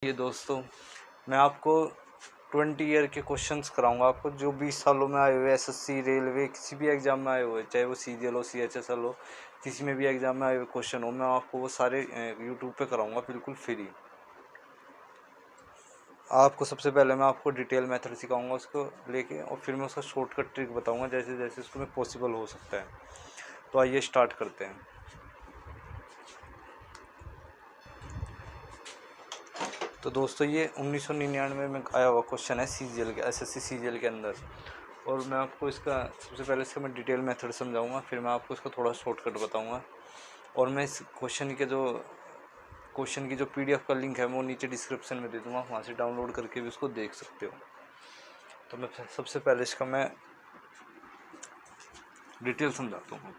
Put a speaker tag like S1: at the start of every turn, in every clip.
S1: देखिए दोस्तों, मैं आपको 20 ईयर के क्वेश्चंस कराऊंगा आपको, जो 20 सालों में आए हुए एसएससी, रेलवे, किसी भी एग्ज़ाम में आए हुए, चाहे वो सीजीएल हो, सीएचएसएल हो, किसी में भी एग्ज़ाम में आए हुए क्वेश्चन हो, मैं आपको वो सारे यूट्यूब पे कराऊंगा बिल्कुल फ्री। आपको सबसे पहले मैं आपको डिटेल मेथड सिखाऊंगा उसको लेके, और फिर मैं उसका शॉर्टकट ट्रिक बताऊँगा जैसे जैसे उसको में पॉसिबल हो सकता है। तो आइए स्टार्ट करते हैं। तो दोस्तों, ये 1999 में आया हुआ क्वेश्चन है सीजीएल के, एसएससी सीजीएल के अंदर, और मैं आपको इसका सबसे पहले इसका मैं डिटेल मेथड समझाऊंगा, फिर मैं आपको इसका थोड़ा शॉर्टकट बताऊंगा, और मैं इस क्वेश्चन की जो पीडीएफ का लिंक है वो नीचे डिस्क्रिप्शन में दे दूँगा, वहाँ से डाउनलोड करके भी उसको देख सकते हो। तो मैं सबसे पहले इसका मैं डिटेल समझाता हूँ।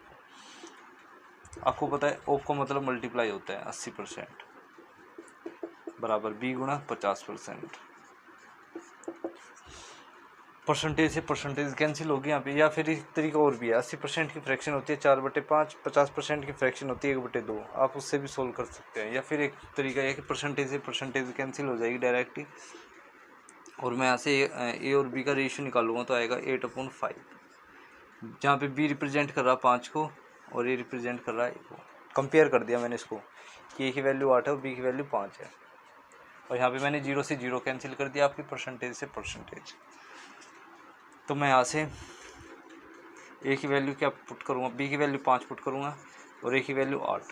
S1: आपको पता है ओप का मतलब मल्टीप्लाई होता है 80% बराबर बी गुणा 50%। परसेंटेज से परसेंटेज कैंसिल होगी यहाँ पे, या फिर एक तरीका और भी है, 80% की फ्रैक्शन होती है 4/5, 50% की फ्रैक्शन होती है 1/2, आप उससे भी सोल्व कर सकते हैं। या फिर एक तरीका है कि परसेंटेज से परसेंटेज कैंसिल हो जाएगी डायरेक्ट ही, और मैं यहाँ से ए और बी का रेशियो निकालूंगा तो आएगा 8/5, जहाँ पे बी रिप्रेजेंट कर रहा 5 को और ए रिप्रेजेंट कर रहा है 1 को। कंपेयर कर दिया मैंने इसको कि ए की वैल्यू 8 है और बी की वैल्यू 5 है, और यहाँ पे मैंने 0 से 0 कैंसिल कर दिया आपकी परसेंटेज से परसेंटेज। तो मैं यहाँ से ए की वैल्यू क्या पुट करूँगा, बी की वैल्यू 5 पुट करूँगा और ए की वैल्यू 8।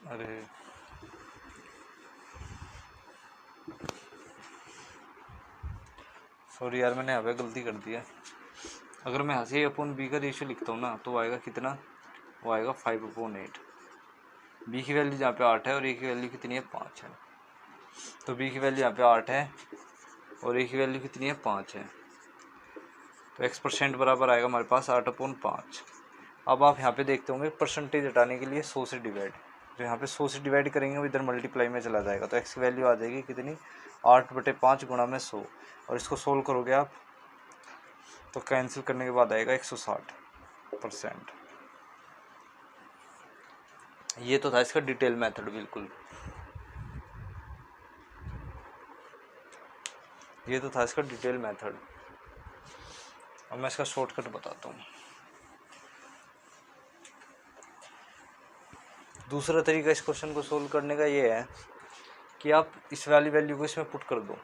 S1: अरे सॉरी यार, मैंने यहाँ पे गलती कर दी है। अगर मैं यहाँ से अपन बी का रेशियो लिखता हूँ ना तो आएगा कितना, वो आएगा 5/8। बी की वैल्यू जहाँ पे 8 है और ए की वैल्यू कितनी है 5 है, तो बी की वैल्यू यहाँ पे 8 है और ए की वैल्यू कितनी है 5 है, तो x% बराबर आएगा हमारे पास 8/5। अब आप यहाँ पे देखते होंगे परसेंटेज हटाने के लिए 100 से डिवाइड, तो यहाँ पे 100 से डिवाइड करेंगे वो इधर मल्टीप्लाई में चला जाएगा, तो x की वैल्यू आ जाएगी कितनी 8/5 गुणा में 100, और इसको सोल्व करोगे आप तो कैंसिल करने के बाद आएगा 160%। ये तो था इसका डिटेल मेथड, बिल्कुल ये तो था इसका डिटेल मेथड। अब मैं इसका शॉर्टकट बताता हूँ। दूसरा तरीका इस क्वेश्चन को सोल्व करने का ये है कि आप इस वाली वैल्यू को इसमें पुट कर दो।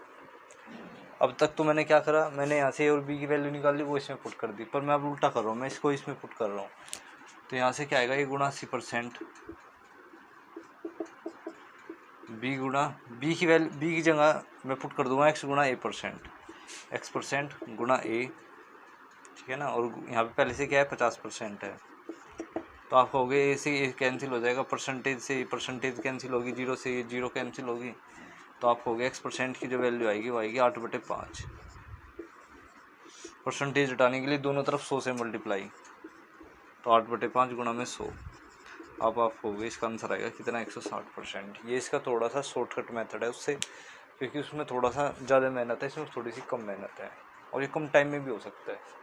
S1: अब तक तो मैंने क्या करा, मैंने यहाँ से ए और बी की वैल्यू निकाल ली, वो इसमें पुट कर दी, पर मैं अब उल्टा कर रहा हूँ, मैं इसको इसमें पुट कर रहा हूँ। तो यहाँ से क्या आएगा, ए गुणा 80%, बी गुणा बी की वैल्यू, बी की जगह मैं पुट कर दूंगा x गुणा A%, x% गुणा a, ठीक है ना, और यहाँ पे पहले से क्या है 50% है, तो आप कहोगे ए से ए कैंसिल हो जाएगा, परसेंटेज से परसेंटेज कैंसिल होगी, 0 से 0 कैंसिल होगी, तो आप कहोगे x% की जो वैल्यू आएगी वो आएगी 8/5। परसेंटेज हटाने के लिए दोनों तरफ 100 से मल्टीप्लाई, तो 8/5 गुणा में 100। अब आप कहोगे इसका आंसर आएगा कितना 160%। ये इसका थोड़ा सा शॉर्टकट मेथड है उससे, क्योंकि उसमें थोड़ा सा ज़्यादा मेहनत है, इसमें थोड़ी सी कम मेहनत है, और ये कम टाइम में भी हो सकता है।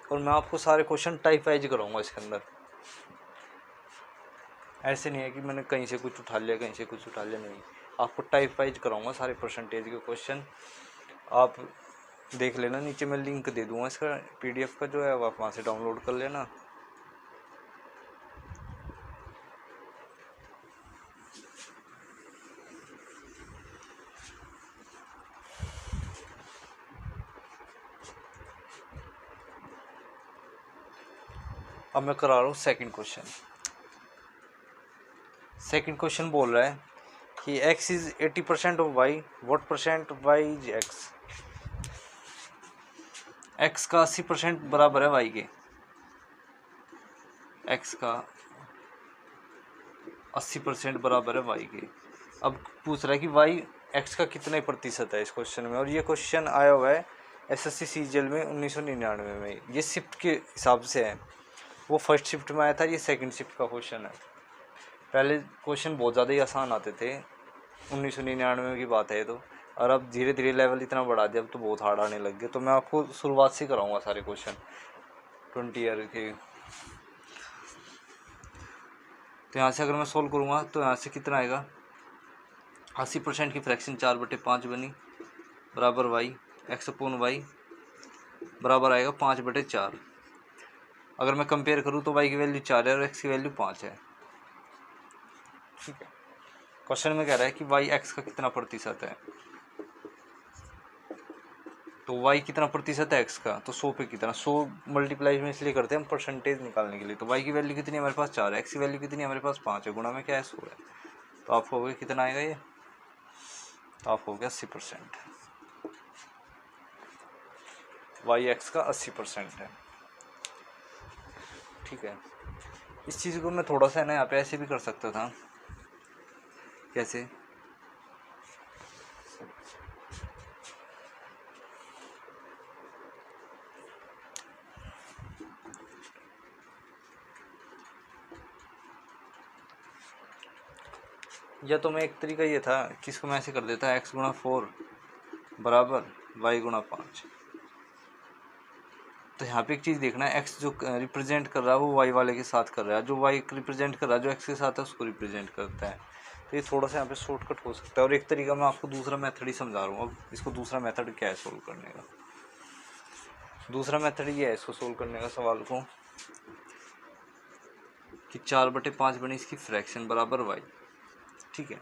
S1: और मैं आपको सारे क्वेश्चन टाइप वाइज कराऊंगा इसके अंदर, ऐसे नहीं है कि मैंने कहीं से कुछ उठा लिया कहीं से कुछ उठा लिया, नहीं, आपको टाइप वाइज कराऊंगा सारे परसेंटेज के क्वेश्चन। आप देख लेना, नीचे मैं लिंक दे दूंगा इसका पीडीएफ का जो है, आप वहाँ से डाउनलोड कर लेना। अब मैं करा रहा हूँ सेकंड क्वेश्चन। सेकंड क्वेश्चन बोल रहा है कि x is 80% of y, what percent y is x। x का 80% बराबर है y के, x का 80% बराबर है y के। अब पूछ रहा है कि y x का कितने प्रतिशत है इस क्वेश्चन में, और ये क्वेश्चन आया हुआ है एसएससी सीजीएल में 1999 में। ये शिफ्ट के हिसाब से है, वो फर्स्ट शिफ्ट में आया था, ये सेकंड शिफ्ट का क्वेश्चन है। पहले क्वेश्चन बहुत ज़्यादा ही आसान आते थे, 1999 की बात है ये तो, और अब धीरे धीरे लेवल इतना बढ़ा दिया, अब तो बहुत हार्ड आने लग गए। तो मैं आपको शुरुआत से कराऊंगा सारे क्वेश्चन 20 ईयर के। तो यहाँ से अगर मैं सोल्व करूँगा तो यहाँ से कितना आएगा, 80% की फ्रैक्शन 4/5 बनी बराबर वाई, एक्स अपोन वाई बराबर आएगा 5/4। अगर मैं कंपेयर करूँ तो वाई की वैल्यू 4 है और एक्स की वैल्यू 5 है। ठीक है, क्वेश्चन में कह रहा है कि वाई एक्स का कितना प्रतिशत है, तो वाई कितना प्रतिशत है एक्स का, तो 100 पे कितना, 100 मल्टीप्लाई में इसलिए करते हैं हम परसेंटेज निकालने के लिए। तो वाई की वैल्यू कितनी है हमारे पास 4 है, एक्स की वैल्यू कितनी है हमारे पास 5 है, गुणा में क्या है 100 है। तो आप हो गए कितना आएगा ये, तो आप हो गया 80%। वाई एक्स का 80% है। ठीक है, इस चीज़ को मैं थोड़ा सा ना यहाँ पे ऐसे भी कर सकता था, कैसे, या तो मैं एक तरीका ये था कि इसको मैं ऐसे कर देता, एक्स गुणा 4 बराबर वाई गुणा 5। तो यहाँ पे एक चीज़ देखना है, एक्स जो रिप्रेजेंट कर रहा है वो वाई वाले के साथ कर रहा है, जो वाई रिप्रेजेंट कर रहा है जो एक्स के साथ है उसको रिप्रेजेंट करता है। तो ये थोड़ा सा यहाँ पे शॉर्टकट हो सकता है। और एक तरीका मैं आपको दूसरा मेथड ही समझा रहा हूँ। अब इसको दूसरा मेथड क्या है सोल्व करने का, दूसरा मेथड ये है इसको सोल्व करने का सवाल को, कि 4/5 बनी इसकी फ्रैक्शन बराबर वाई। ठीक है,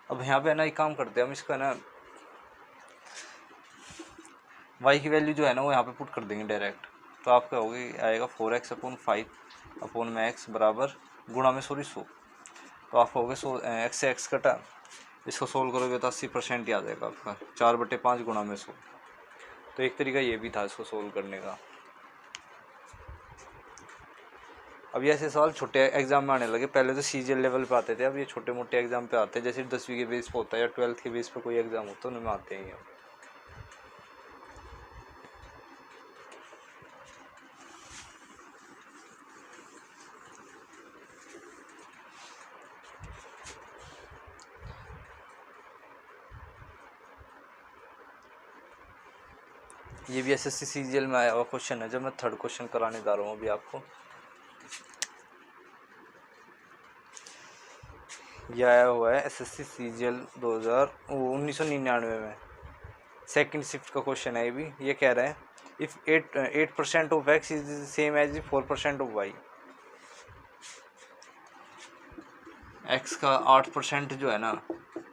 S1: अब यहाँ पे है ना एक काम करते हैं हम, इसका ना वाई की वैल्यू जो है ना वो यहाँ पे पुट कर देंगे डायरेक्ट। तो आपका हो गया आएगा 4x अपोन 5 अपोन में x बराबर गुणा में 100। तो आपका हो गया एक्स से एक्स कटा, इसको सोल्व करोगे तो 80% ही आ जाएगा आपका, 4/5 गुणा में 100। तो एक तरीका ये भी था इसको सोल्व करने का। अब ये ऐसे सवाल छोटे एग्जाम में आने लगे, पहले तो सीजीएल लेवल पे आते थे, अब ये छोटे मोटे एग्जाम पे आते हैं, जैसे 10वीं के बेस पे होता है या 12th के बेस पे कोई एग्जाम होता है उनमें आते हैं। ये भी एसएससी सीजीएल में आया हुआ क्वेश्चन है, जब मैं थर्ड क्वेश्चन कराने जा रहा हूँ अभी आपको। यह आया हुआ है एसएससी सीजीएल 1999 में, सेकंड शिफ्ट का क्वेश्चन है ये भी। ये कह रहा है if 8% of x is same as 4% of y. X का 8% जो है ना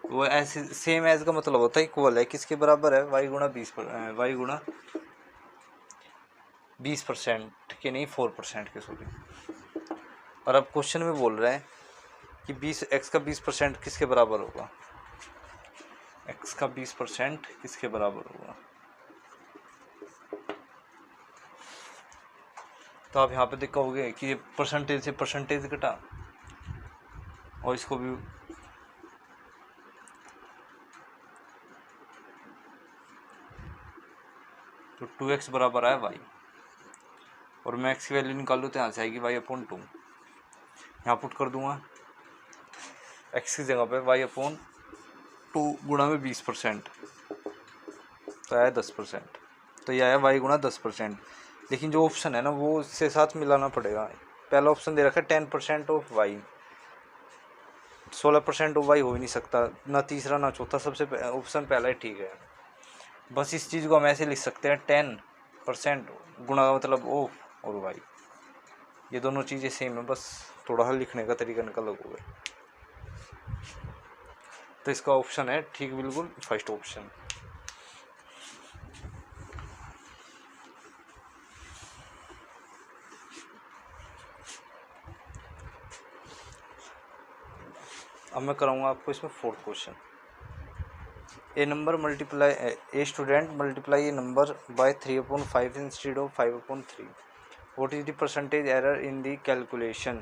S1: वो ऐसे सेम एज का मतलब होता है इक्वल है, किसके बराबर है, वाई गुणा 20% के, नहीं 4% के, सॉरी। और अब क्वेश्चन में बोल रहा है कि एक्स का 20% किसके बराबर होगा, एक्स का 20% किसके बराबर होगा। तो आप यहाँ पे देखोगे कि ये परसेंटेज से परसेंटेज घटा और इसको भी तो 2x बराबर है वाई, और मैं एक्स की वैल्यू निकालूँ तो यहाँ से आएगी वाई अपॉन 2। यहाँ पुट कर दूंगा एक्स की जगह पे वाई अपॉन 2 गुणा में 20%, तो आया 10%। तो यह आया वाई गुणा 10%। लेकिन जो ऑप्शन है ना वो इससे साथ मिलाना पड़ेगा। पहला ऑप्शन दे रखा है 10% ऑफ वाई, 16% ऑफ वाई हो ही नहीं सकता, ना तीसरा ना चौथा, सबसे ऑप्शन पहला ही ठीक है। बस इस चीज़ को हम ऐसे लिख सकते हैं 10% गुणा का मतलब ऑफ और वाई, ये दोनों चीज़ें सेम है, बस थोड़ा सा लिखने का तरीका निकल अलग होगा। तो इसका ऑप्शन है ठीक बिल्कुल फर्स्ट ऑप्शन। अब मैं कराऊंगा आपको इसमें fourth question. A student multiply A number by 3/5 instead of 5/3। What is the percentage error in the calculation.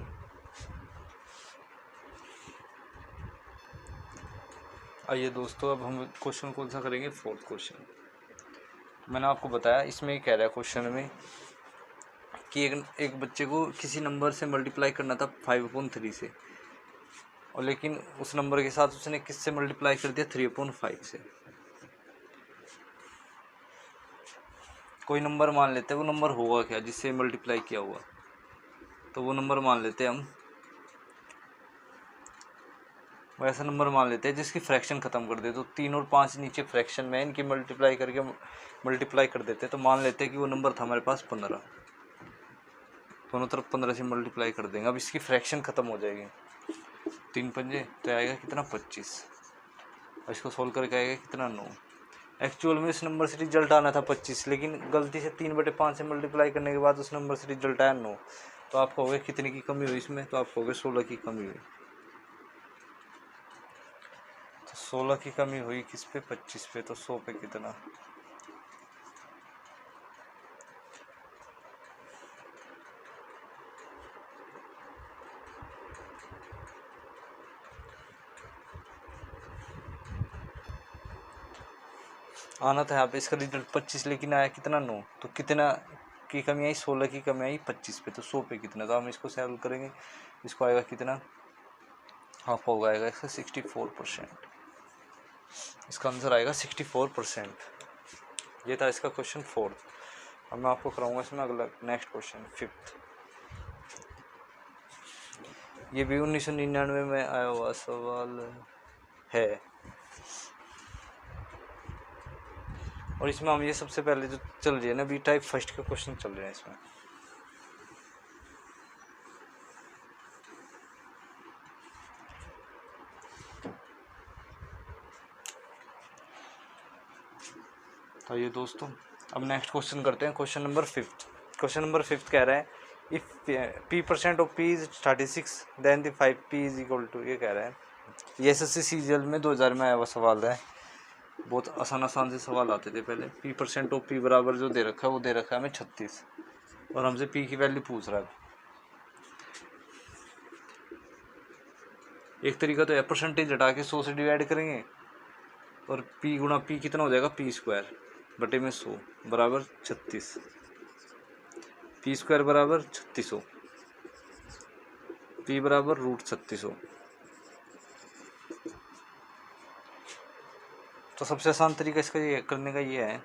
S1: आइए दोस्तों, अब हम क्वेश्चन कौन सा करेंगे, फोर्थ क्वेश्चन। मैंने आपको बताया इसमें कह रहा है क्वेश्चन में कि एक बच्चे को किसी नंबर से मल्टीप्लाई करना था 5/3 से। और लेकिन उस नंबर के साथ उसने किससे मल्टीप्लाई कर दिया, 3/5 से। कोई नंबर मान लेते हैं, वो नंबर होगा क्या जिससे मल्टीप्लाई किया हुआ, तो वो नंबर मान लेते हैं हम, वो ऐसा नंबर मान लेते हैं जिसकी फ्रैक्शन ख़त्म कर दे। तो 3 और 5 नीचे फ्रैक्शन में, इनकी मल्टीप्लाई करके मल्टीप्लाई कर देते हैं। तो मान लेते हैं कि वो नंबर था हमारे पास 15, दोनों तरफ 15 से मल्टीप्लाई कर देंगे। अब इसकी फ्रैक्शन ख़त्म हो जाएगी, 3 पंजे तो आएगा कितना, 25। और इसको सोल्व करके आएगा कितना, 9। एक्चुअल में इस नंबर से रिजल्ट आना था 25, लेकिन गलती से 3/5 से मल्टीप्लाई करने के बाद उस नंबर से रिजल्ट आया 9। तो आप कहोगे कितने की कमी हुई इसमें, तो आप कहोगे 16 की कमी हुई। तो 16 की कमी हुई किस पे, 25 पे। तो 100 पे कितना, आना था यहाँ पे इसका रिजल्ट 25, लेकिन आया कितना, 9। तो कितना की कमी आई, 16 की कमी आई 25 पे। तो 100 पे कितना, तो हम इसको सॉल्व करेंगे। इसको आएगा कितना, हाफ होगा, आएगा इसका 64%। इसका आंसर आएगा 64%। ये था इसका क्वेश्चन 4। अब मैं आपको कराऊंगा इसमें अगला नेक्स्ट क्वेश्चन 5th। ये भी 1999 में आया हुआ सवाल है, और इसमें हम ये सबसे पहले जो चल रही है ना, बी टाइप फर्स्ट के क्वेश्चन चल रहे हैं इसमें। तो ये दोस्तों, अब नेक्स्ट क्वेश्चन करते हैं, question number 5th। Question number 5th कह रहा है, if p% of p is 36 then the 5p is equal to, ये कह रहा है। ये SSC सीजीएल में 2000 में आया हुआ सवाल है। बहुत आसान से सवाल आते थे पहले। p% ऑफ p बराबर जो दे रखा है वो दे रखा है हमें 36, और हमसे p की वैल्यू पूछ रहा है। एक तरीका तो है, परसेंटेज हटा के 100 से डिवाइड करेंगे, और p गुणा p कितना हो जाएगा, p² बटे में 100 बराबर 36। p² बराबर 3600, p बराबर √3600। तो सबसे आसान तरीका इसका ये करने का ये है,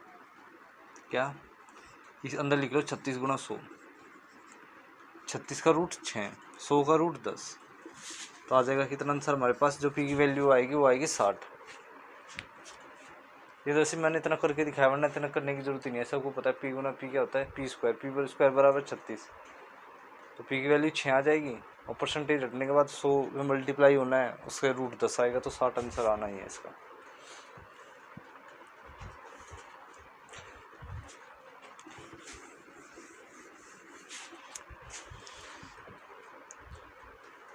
S1: क्या, इस अंदर लिख लो 36 गुणा 100, 36 का रूट 6, 100 का रूट 10। तो आ जाएगा कितना आंसर हमारे पास, जो p की वैल्यू आएगी वो आएगी 60। ये तो ऐसे मैंने इतना करके दिखाया, वरना इतना करने की जरूरत ही नहीं है, सबको पता है p गुना p क्या होता है, p² बराबर 36। तो p की वैल्यू 6 आ जाएगी, और परसेंटेज हटने के बाद 100 में मल्टीप्लाई होना है, उसके रूट 10 आएगा, तो 60 आंसर आना ही है इसका।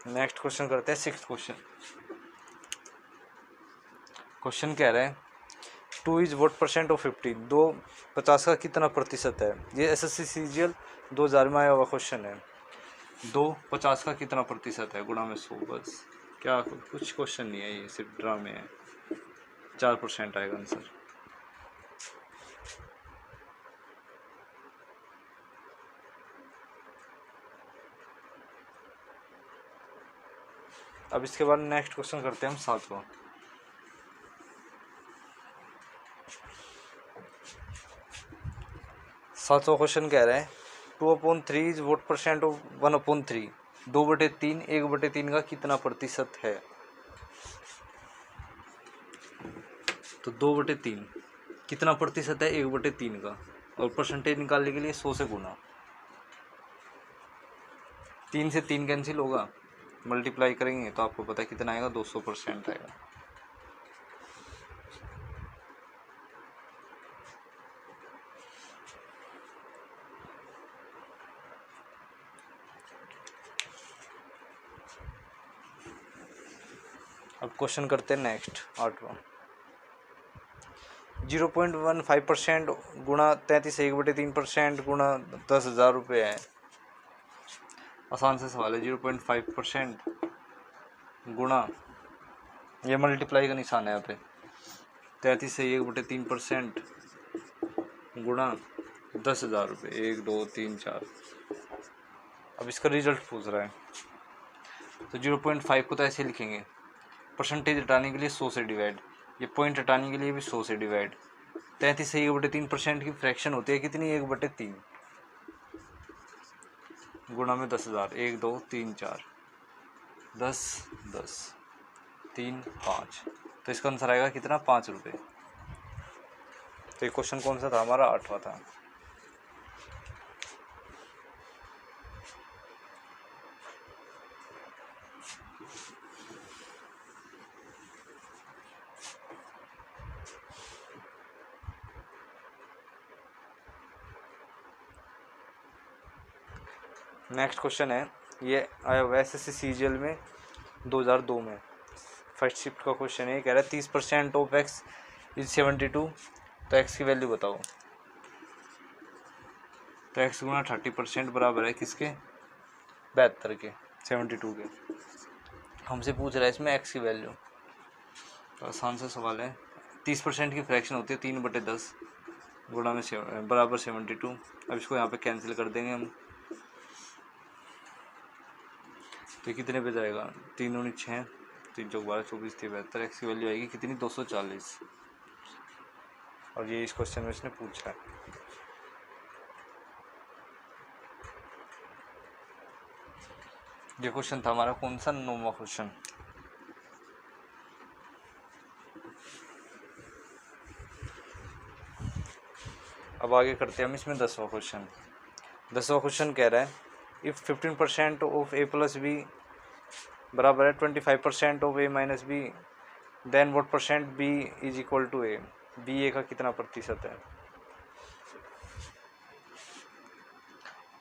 S1: नेक्स्ट क्वेश्चन करते हैं 6th क्वेश्चन। क्वेश्चन कह रहे हैं 2 इज वोट % ऑफ 50, 2 50 का कितना प्रतिशत है। ये SSC सीजीएल 2000 में आया हुआ क्वेश्चन है। 2 50 का कितना प्रतिशत है गुणा में 100, बस क्या कुछ क्वेश्चन नहीं है, ये सिर्फ ड्रामे है। 4% आएगा आंसर। अब इसके बाद नेक्स्ट क्वेश्चन करते हैं हम 7वां। 7वां क्वेश्चन कह रहे हैं 2/3 इज वोट % ऑफ 1/3, 2/3 1/3 का कितना प्रतिशत है। तो 2/3 कितना प्रतिशत है, 1/3 का, और परसेंटेज निकालने के लिए 100 से गुना। 3 से 3 कैंसिल होगा, मल्टीप्लाई करेंगे तो आपको पता है कितना आएगा, 200% आएगा। अब क्वेश्चन करते हैं नेक्स्ट 8वां। 0.15% गुणा 33 1/3% गुणा 10,000 रुपये है। आसान से सवाल है। 0.5% गुणा, ये मल्टीप्लाई का निशान है यहाँ पे, 33 से 1/3% गुणा 10,000 रुपये, 1 2 3 4। अब इसका रिजल्ट पूछ रहा है। तो 0.5 को तो ऐसे लिखेंगे, परसेंटेज हटाने के लिए 100 से डिवाइड, ये पॉइंट हटाने के लिए भी 100 से डिवाइड। 33 से 1/3% की फ्रैक्शन होती है कितनी, 1/3 गुणा में 10,000, 1 2 3 4 10 10 3 5, तो इसका आंसर आएगा कितना, 5 रुपये। तो ये क्वेश्चन कौन सा था हमारा, 8वां था। नेक्स्ट क्वेश्चन है, ये आया हुआ है SSC CGL में 2002 में, फर्स्ट शिफ्ट का क्वेश्चन है। कह रहा है 30% ऑफ x इज 72, तो x की वैल्यू बताओ। तो x गुणा 30% बराबर है किसके, 72 के, 72 के। हमसे पूछ रहा है इसमें x की वैल्यू, तो आसान सा सवाल है। 30% की फ्रैक्शन होती है 3/10 गुणा में बराबर 72। अब इसको यहाँ पे कैंसिल कर देंगे हम, तो कितने पे जाएगा, 3 दूनी 6, 3 चौक 12, 24 थी 72, एक्स की वैल्यू आएगी कितनी, 240। और ये इस क्वेश्चन में इसने पूछा है। ये क्वेश्चन था हमारा कौन सा, 9वां क्वेश्चन। अब आगे करते हैं हम इसमें 10वां क्वेश्चन। 10वां क्वेश्चन कह रहा है, if 15% of a plus B बराबर है 25% of a minus B, then what percent b is equal to a, b a का कितना प्रतिशत है।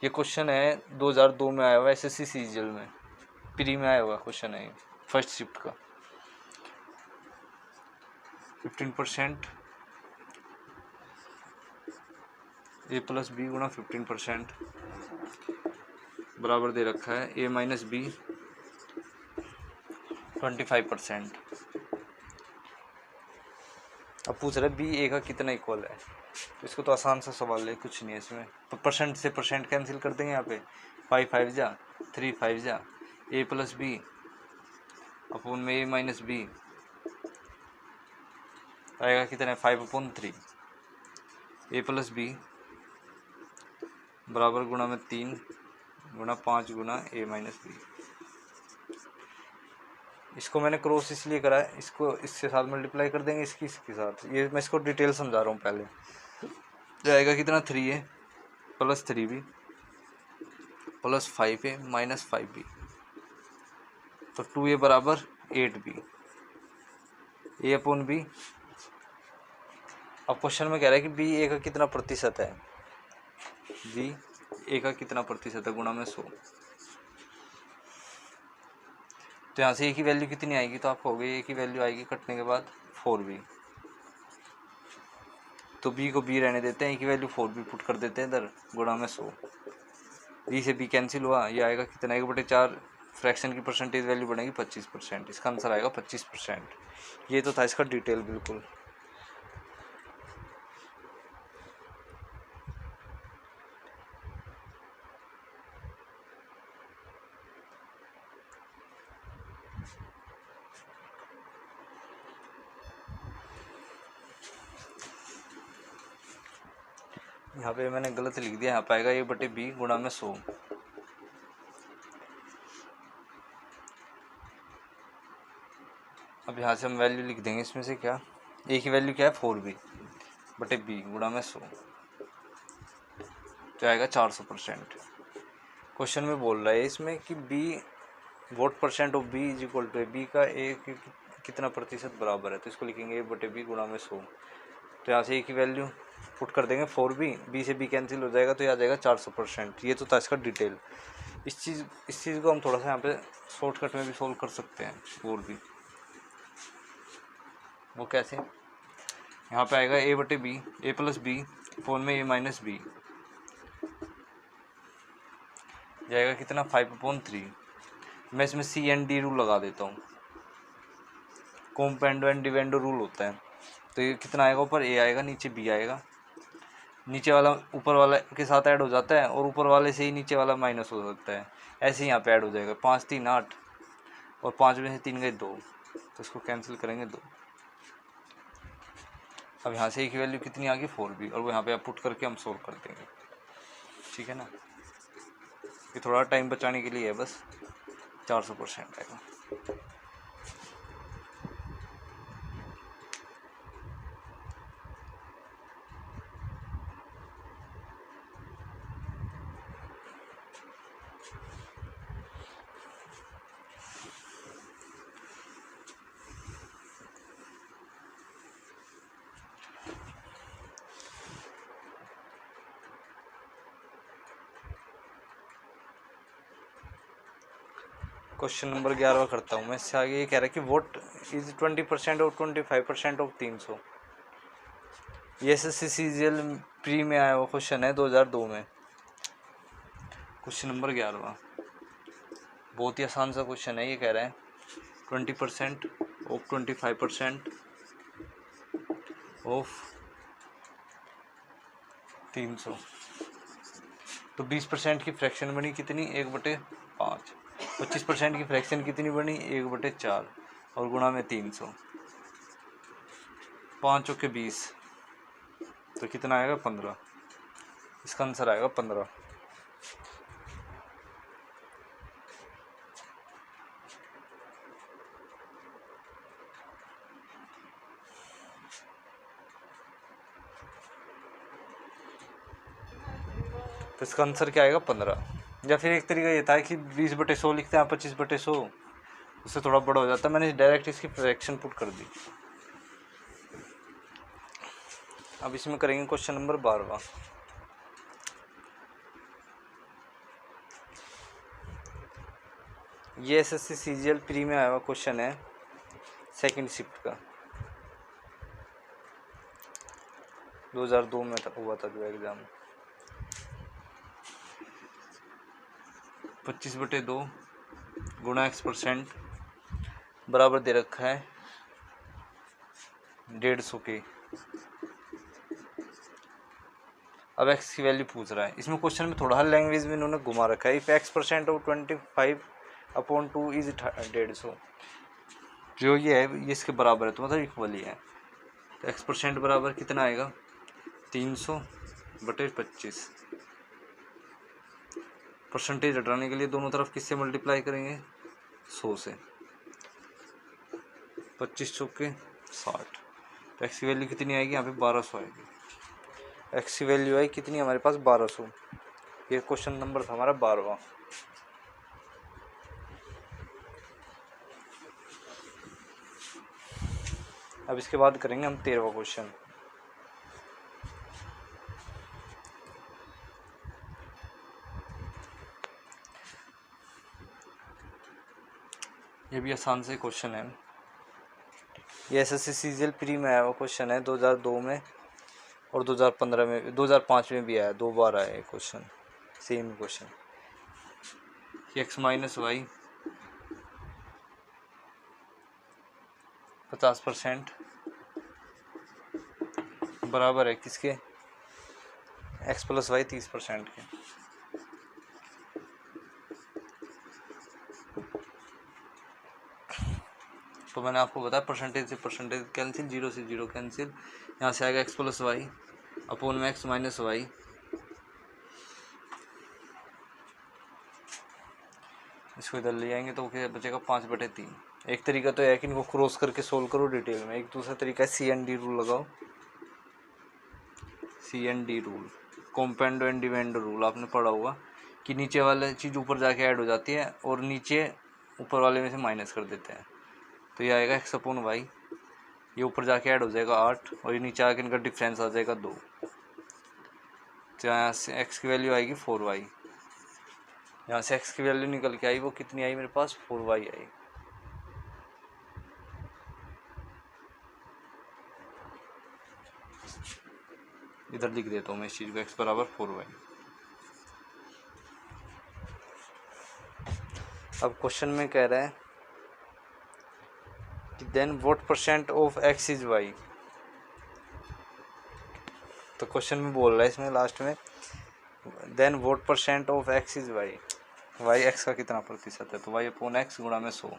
S1: ये क्वेश्चन है 2002 में आया हुआ SSC CGL में, प्री में आया हुआ क्वेश्चन है, फर्स्ट शिफ्ट का। 15% a प्लस बी गुणा 15% बराबर दे रखा है a माइनस बी 25%। अब पूछ रहे बी ए का कितना इक्वल है, तो इसको तो आसान सा सवाल है, कुछ नहीं है इसमें। परसेंट से परसेंट कैंसिल कर देंगे यहाँ पे, 5 5 जा 3 5 जा, a प्लस बी अपोन में a माइनस बी आएगा कितना, 5/3। a प्लस बी बराबर गुणा में 3 गुणा 5 गुणा a माइनस बी। इसको मैंने क्रॉस इसलिए करा है, इसको इसके साथ मल्टीप्लाई कर देंगे, इसके साथ। ये मैं इसको डिटेल समझा रहा हूँ पहले। जाएगा कितना, 3a plus 3b plus 5a minus 5b, तो 2a बराबर 8b, a अपॉन b। अब क्वेश्चन में कह रहा है कि b a का कितना प्रतिशत है, b a का कितना प्रतिशत है, गुणा में 100। तो यहाँ से a की वैल्यू कितनी आएगी, तो आप कहोगे a की वैल्यू आएगी कटने के बाद 4b, तो b को b रहने देते हैं, a की वैल्यू 4b पुट कर देते हैं इधर, गुणा में 100। b से b कैंसिल हुआ, ये आएगा कितना, 1/4 फ्रैक्शन की परसेंटेज वैल्यू बनेगी 25%। इसका आंसर आएगा 25%। ये तो था इसका डिटेल बिल्कुल। यहाँ पे मैंने गलत लिख दिया, यहाँ पे आएगा a/b गुणा में 100। अब यहाँ से हम वैल्यू लिख देंगे इसमें से, क्या a की वैल्यू क्या है, 4b/b गुणा में 100, तो आएगा 400%। क्वेश्चन में बोल रहा है इसमें कि b what percent of b is equal to b का a कितना प्रतिशत बराबर है, तो इसको लिखेंगे a/b गुणा में 100। तो यहाँ से a की वैल्यू पुट कर देंगे 4b, b से b कैंसिल हो जाएगा, तो ये आ जाएगा 400%। ये तो था इसका डिटेल। इस चीज़ को हम थोड़ा सा यहाँ पे शॉर्टकट में भी सोल्व कर सकते हैं, और भी वो कैसे, यहाँ पे आएगा a/b a प्लस बी फोन में a माइनस बी जाएगा कितना, 5/3। मैं इसमें C&D रूल लगा देता हूँ, कॉम्पेंडो एंड डिवेंडो रूल होता है। तो ये कितना आएगा, ऊपर a आएगा, नीचे b आएगा, नीचे वाला ऊपर वाला के साथ ऐड हो जाता है, और ऊपर वाले से ही नीचे वाला माइनस हो सकता है, ऐसे ही यहाँ पे ऐड हो जाएगा। 5 3 8 और 5 में से 3 गए 2, तो इसको कैंसिल करेंगे 2। अब यहाँ से a की वैल्यू कितनी आ गई 4b, और वो यहाँ पे आप पुट करके हम सोल्व कर देंगे, ठीक है ना। ये थोड़ा टाइम बचाने के लिए है बस, 400% आएगा। क्वेश्चन नंबर 11 करता हूँ मैं। इससे आगे ये कह रहा है कि व्हाट इज 20% और 25% ऑफ 300। ये SSC CGL प्री में आया हुआ क्वेश्चन है 2002 में। क्वेश्चन नंबर 11 बहुत ही आसान सा क्वेश्चन है। ये कह रहा है 20% ऑफ 25% ऑफ 300। तो 20% की फ्रैक्शन बनी कितनी 1/5। 25% की फ्रैक्शन कितनी बनी 1/4 और गुणा में 300। 5 चौके 20, तो कितना आएगा 15। इसका आंसर आएगा 15। तो इसका आंसर क्या आएगा 15। या फिर एक तरीका ये था कि 20/100 लिखते हैं 25/100, उससे थोड़ा बड़ा हो जाता है। मैंने डायरेक्ट इसकी फ्रैक्शन पुट कर दी। अब इसमें करेंगे क्वेश्चन नंबर 12। ये SSC CGL प्री में आया हुआ क्वेश्चन है सेकंड शिफ्ट का, 2002 में हुआ था जो एग्जाम। 25/2 गुणा x% बराबर दे रखा है 150 के। अब x की वैल्यू पूछ रहा है। इसमें क्वेश्चन में थोड़ा लैंग्वेज में इन्होंने घुमा रखा है। इफ x% ऑफ 25/2 इज 150, जो ये है ये इसके बराबर है, तो मतलब इक्वल ही है। तो x% बराबर कितना आएगा 300/25। परसेंटेज हटाने के लिए दोनों तरफ किससे मल्टीप्लाई करेंगे 100 से। 25 चौके 60। तो x की वैल्यू कितनी आएगी यहाँ पे 1200 आएगी। x की वैल्यू आई कितनी हमारे पास 1200। ये क्वेश्चन नंबर था हमारा 12वां। अब इसके बाद करेंगे हम 13वां क्वेश्चन। ये भी आसान से क्वेश्चन है। ये SSC CGL प्री में आया हुआ क्वेश्चन है 2002 में और 2015 में, 2005 में भी आया, 2 बार आया है question, same question. x minus Y 50% बराबर है किसके x प्लस वाई 30% के। तो मैंने आपको बताया परसेंटेज से परसेंटेज कैंसिल, 0 से 0 कैंसिल। यहाँ से आएगा x प्लस वाई अपॉन में x माइनस वाई। इसको इधर ले आएंगे तो क्या बचेगा 5/3। एक तरीका तो है कि इनको क्रॉस करके सोल्व करो डिटेल में। एक दूसरा तरीका है CND रूल लगाओ। CND रूल, कॉम्पेंडो एंड डिवेंडो रूल आपने पढ़ा होगा कि नीचे वाले चीज़ ऊपर जाके ऐड हो जाती है और नीचे ऊपर वाले में से माइनस कर देते हैं। तो ये आएगा x अपॉन वाई, ये ऊपर जाके ऐड हो जाएगा 8 और ये नीचे आके इनका डिफरेंस आ जाएगा 2। तो यहाँ से x की वैल्यू आएगी 4y। यहाँ से x की वैल्यू निकल के आई, वो कितनी आई मेरे पास 4y आई। इधर लिख देता हूँ मैं इस चीज़ को, x बराबर 4y। अब क्वेश्चन में कह रहा है कि then what percent of x is y। तो क्वेश्चन में बोल रहा है इसमें लास्ट में then what percent of x is y। y x का कितना प्रतिशत है, तो y अपॉन x गुणा में 100।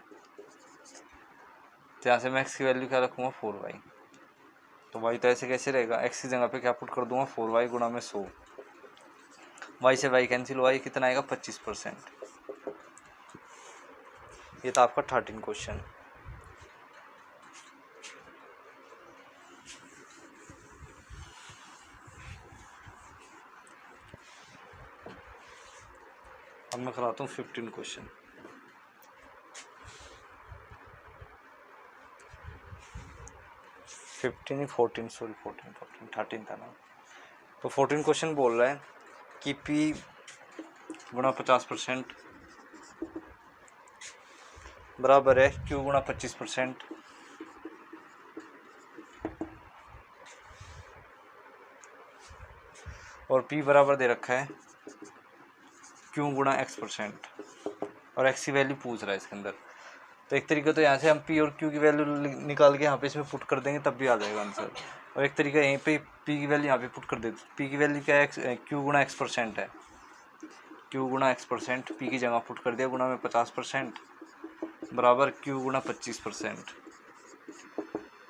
S1: तो यहाँ से मैं x की वैल्यू क्या रखूँगा 4y, तो y तो ऐसे कैसे रहेगा, x की जगह पे क्या पुट कर दूंगा 4y गुणा में 100, y से y कैंसिल हुआ, ये कितना आएगा 25%। ये था आपका 13 क्वेश्चन। अब मैं कराता हूँ 15 क्वेश्चन। फिफ्टीन 14 सॉरी 13 था ना। तो 14 क्वेश्चन बोल रहा है कि P गुणा 50% बराबर है Q गुणा 25%, और P बराबर दे रखा है Q गुणा x%, और x की वैल्यू पूछ रहा है इसके अंदर। तो एक तरीका तो यहाँ से हम P और Q की वैल्यू निकाल के यहाँ पे इसमें पुट कर देंगे तब भी आ जाएगा आंसर, और एक तरीका यहीं पे P की वैल्यू यहाँ पे पुट कर देते। P की वैल्यू क्या है, Q गुणा x% है, Q गुणा x%, P की जगह पुट कर दिया गुणा में 50% बराबर Q गुणा 25%।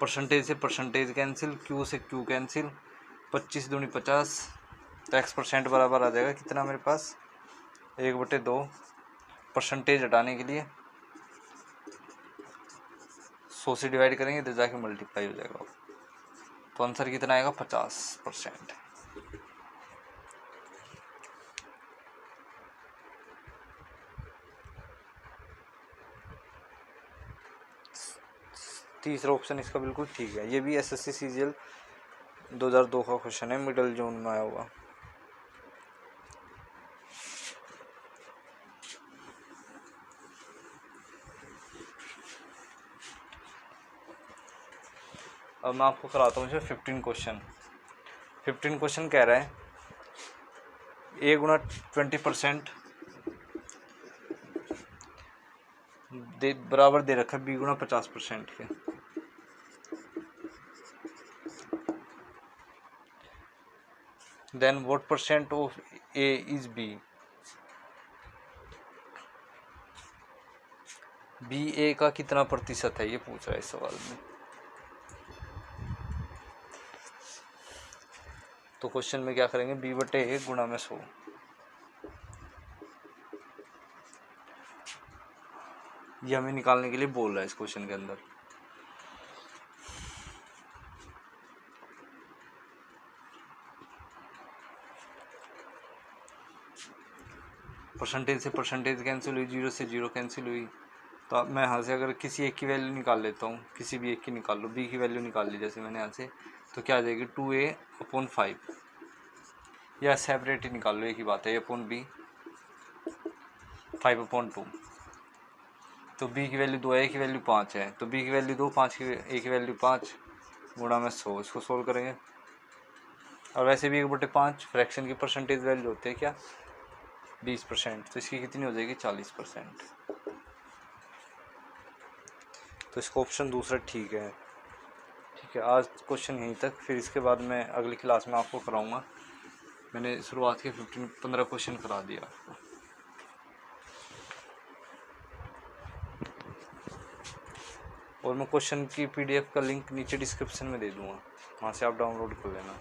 S1: परसेंटेज से परसेंटेज कैंसिल, Q से Q कैंसिल, 25 दूनी 50, तो x% बराबर आ जाएगा कितना मेरे पास 1/2। परसेंटेज हटाने के लिए 100 से डिवाइड करेंगे तो जाके मल्टीप्लाई हो जाएगा, तो आंसर कितना आएगा 50%। तीसरा ऑप्शन इसका बिल्कुल ठीक है, ये भी SSC CGL 2002 का क्वेश्चन है, मिडल जोन में आया हुआ। अब मैं आपको कराता हूँ 15 क्वेश्चन। 15 क्वेश्चन कह रहा है A गुणा 20% बराबर दे रखा है B गुणा 50% के। Then what percent of A is B, B A का कितना प्रतिशत है, ये पूछ रहा है इस सवाल में। तो क्वेश्चन में क्या करेंगे, B/A गुणा में 100। ये हमें निकालने के लिए बोल रहा है इस क्वेश्चन के अंदर। परसेंटेज से परसेंटेज कैंसिल हुई, 0 से 0 कैंसिल हुई, तो अब मैं यहाँ से अगर किसी एक की वैल्यू निकाल लेता हूँ, किसी भी एक की निकाल लो, B की वैल्यू निकाल ली जैसे मैंने यहाँ से, तो क्या आ जाएगी 2A/5, या सेपरेट ही निकाल लो, एक ही बात है, A/B 5/2। तो B की वैल्यू 2 है, A की वैल्यू 5 है, तो B की वैल्यू 2, 5 की A की वैल्यू 5 गुणा में 100, इसको सोल्व करेंगे। और वैसे भी 1/5 फ्रैक्शन की परसेंटेज वैल्यू होती है क्या 20%, तो इसकी कितनी हो जाएगी 40%। तो इसका ऑप्शन दूसरा ठीक है। ठीक है, आज क्वेश्चन यहीं तक, फिर इसके बाद मैं अगली क्लास में आपको कराऊंगा। मैंने शुरुआत के 15 क्वेश्चन करा दिया आपको। और मैं क्वेश्चन की PDF का लिंक नीचे डिस्क्रिप्शन में दे दूँगा, वहाँ से आप डाउनलोड कर लेना।